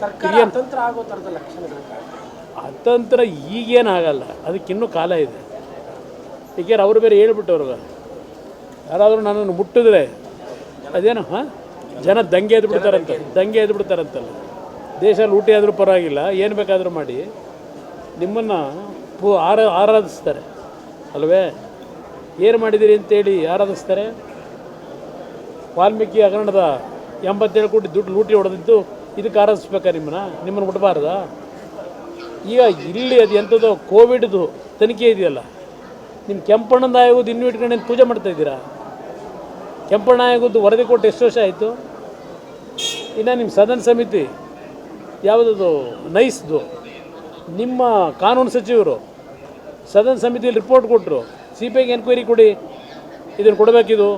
ಸರ್ಕಾರ ಅತಂತ್ರ ಆಗೋ ಥರದ ಲಕ್ಷಣಗಳು ಅತಂತ್ರ ಈಗೇನಾಗಲ್ಲ, ಅದಕ್ಕಿನ್ನೂ ಕಾಲ ಇದೆ. ಏಕೆಂದ್ರೆ ಅವರು ಬೇರೆ ಹೇಳ್ಬಿಟ್ಟವ್ರಿಗೆ ಯಾರಾದರೂ ನನ್ನನ್ನು ಮುಟ್ಟಿದ್ರೆ ಅದೇನು ಜನ ದಂಗೆ ಎದ್ಬಿಡ್ತಾರಂತಲ್ಲ. ದೇಶ ಲೂಟಿ ಆದರೂ ಪರವಾಗಿಲ್ಲ, ಏನು ಬೇಕಾದರೂ ಮಾಡಿ ನಿಮ್ಮನ್ನು ಆರಾಧಿಸ್ತಾರೆ ಅಲ್ವೇ. ಏನು ಮಾಡಿದ್ದೀರಿ ಅಂತೇಳಿ ಆರಾಧಿಸ್ತಾರೆ. ವಾಲ್ಮೀಕಿ ಹಗರಣದ 87 ಕೋಟಿ ದುಡ್ಡು ಲೂಟಿ ಹೊಡೆದಿದ್ದು ಇದಕ್ಕೆ ಆರಾಧಿಸ್ಬೇಕಾ? ನಿಮ್ಮನ್ನು ಮುಟ್ಬಾರ್ದ? ಈಗ ಇಲ್ಲಿ ಅದು ಎಂಥದ್ದು ಕೋವಿಡ್ದು ತನಿಖೆ ಇದೆಯಲ್ಲ, ನಿಮ್ಮ ಕೆಂಪಣ್ಣದ ಆಯೋಗದ ಇನ್ನೂ ಇಟ್ಕೊಂಡು ಪೂಜೆ ಮಾಡ್ತಾಯಿದ್ದೀರಾ? ಕೆಂಪಣ್ಣ ಆಯೋಗದ್ದು ವರದಿ ಕೊಟ್ಟು ಎಷ್ಟು ವರ್ಷ ಆಯಿತು? ಇನ್ನು ನಿಮ್ಮ ಸದನ ಸಮಿತಿ ಯಾವುದದು ನೈಸ್ದು, ನಿಮ್ಮ ಕಾನೂನು ಸಚಿವರು ಸದನ ಸಮಿತಿಯಲ್ಲಿ ರಿಪೋರ್ಟ್ ಕೊಟ್ಟರು, CBIಗೆ ಎನ್ಕ್ವೈರಿ ಕೊಡಿ, ಇದನ್ನು ಕೊಡಬೇಕಿದು,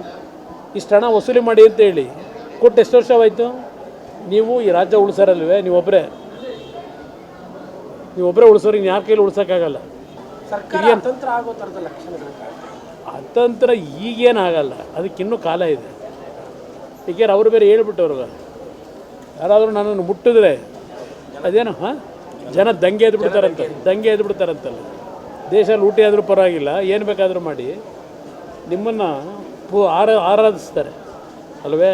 ಇಷ್ಟು ಹಣ ವಸೂಲಿ ಮಾಡಿ ಅಂತ ಹೇಳಿ ಕೊಟ್ಟು ಎಷ್ಟು ವರ್ಷವಾಯಿತು? ನೀವು ಈ ರಾಜ್ಯ ಉಳಿಸಾರಲ್ವೇ? ನೀವೊಬ್ಬರೇ ಉಳಿಸೋರಿಗೆ ಯಾರ ಕೈಲಿ ಉಳಿಸೋಕ್ಕಾಗಲ್ಲ. ಸರ್ಕಾರ ಅತಂತ್ರ ಆಗೋ ಥರದ ಲಕ್ಷಣಗಳು ಅತಂತ್ರ ಈಗೇನಾಗಲ್ಲ, ಅದಕ್ಕಿನ್ನೂ ಕಾಲ ಇದೆ. ಏಕೆಂದ್ರೆ ಅವರು ಬೇರೆ ಹೇಳ್ಬಿಟ್ಟವ್ರಿಗೆ ಯಾರಾದರೂ ನನ್ನನ್ನು ಮುಟ್ಟಿದ್ರೆ ಅದೇನು ಜನ ದಂಗೆ ಎದ್ಬಿಡ್ತಾರಂತಲ್ಲ. ದೇಶ ಲೂಟಿ ಆದರೂ ಪರವಾಗಿಲ್ಲ, ಏನು ಬೇಕಾದರೂ ಮಾಡಿ ನಿಮ್ಮನ್ನು ಆರಾಧಿಸ್ತಾರೆ ಅಲ್ವೇ.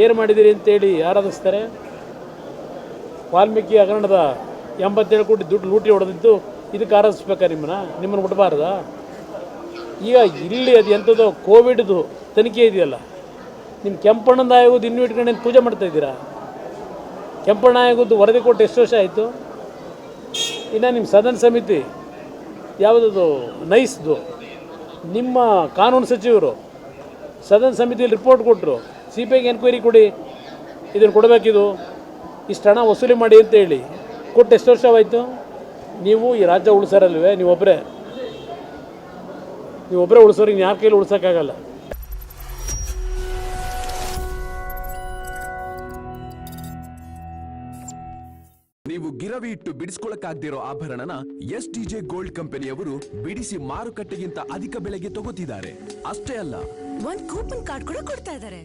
ಏನು ಮಾಡಿದ್ದೀರಿ ಅಂತೇಳಿ ಆರಾಧಿಸ್ತಾರೆ. ವಾಲ್ಮೀಕಿ ಹಗರಣದ 87 ಕೋಟಿ ದುಡ್ಡು ಲೂಟಿ ಹೊಡೆದಿದ್ದು ಇದಕ್ಕೆ ಆರಾಧಿಸ್ಬೇಕಾ? ನಿಮ್ಮನ್ನು ಮುಟ್ಬಾರ್ದ? ಈಗ ಇಲ್ಲಿ ಅದು ಎಂಥದ್ದು ಕೋವಿಡ್ದು ತನಿಖೆ ಇದೆಯಲ್ಲ, ನಿಮ್ಮ ಕೆಂಪಣ್ಣದ ಆಯೋಗದ ಇನ್ನೂ ಇಟ್ಕೊಂಡು ಪೂಜೆ ಮಾಡ್ತಾಯಿದ್ದೀರಾ? ಕೆಂಪಣ್ಣ ಆಯೋಗದ್ದು ವರದಿ ಕೊಟ್ಟು ಎಷ್ಟು ವರ್ಷ ಆಯಿತು? ಇನ್ನು ನಿಮ್ಮ ಸದನ ಸಮಿತಿ ಯಾವುದದು ನೈಸ್ದು, ನಿಮ್ಮ ಕಾನೂನು ಸಚಿವರು ಸದನ ಸಮಿತಿಯಲ್ಲಿ ರಿಪೋರ್ಟ್ ಕೊಟ್ಟರು, CBIಗೆ ಎನ್ಕ್ವೈರಿ ಕೊಡಿ, ಇದನ್ನು ಕೊಡಬೇಕಿದು, ಇಷ್ಟು ಹಣ ವಸೂಲಿ ಮಾಡಿ ಅಂತ ಹೇಳಿ ಕೊಟ್ಟು ಎಷ್ಟು ವರ್ಷವಾಯಿತು? ನೀವು ಈ ರಾಜ್ಯ ಉಳಿಸಾರಲ್ವೇ? ನೀವೊಬ್ಬರೇ ಉಳಿಸೋರಿಗೆ ಯಾರ ಕೈಲಿ ಉಳಿಸೋಕ್ಕಾಗಲ್ಲ. ನೀವು ಗಿರವಿ ಇಟ್ಟು ಬಿಡಿಸ್ಕೊಳಕ್ಕಾಗ್ದಿರೋ ಆಭರಣನ STJ ಗೋಲ್ಡ್ ಕಂಪನಿಯವರು ಬಿಡಿಸಿ ಮಾರುಕಟ್ಟೆಗಿಂತ ಅಧಿಕ ಬೆಲೆಗೆ ತಗೋತಿದ್ದಾರೆ. ಅಷ್ಟೇ ಅಲ್ಲ, ಒಂದು ಕೂಪನ್ ಕಾರ್ಡ್ ಕೂಡ ಕೊಡ್ತಾ ಇದ್ದಾರೆ.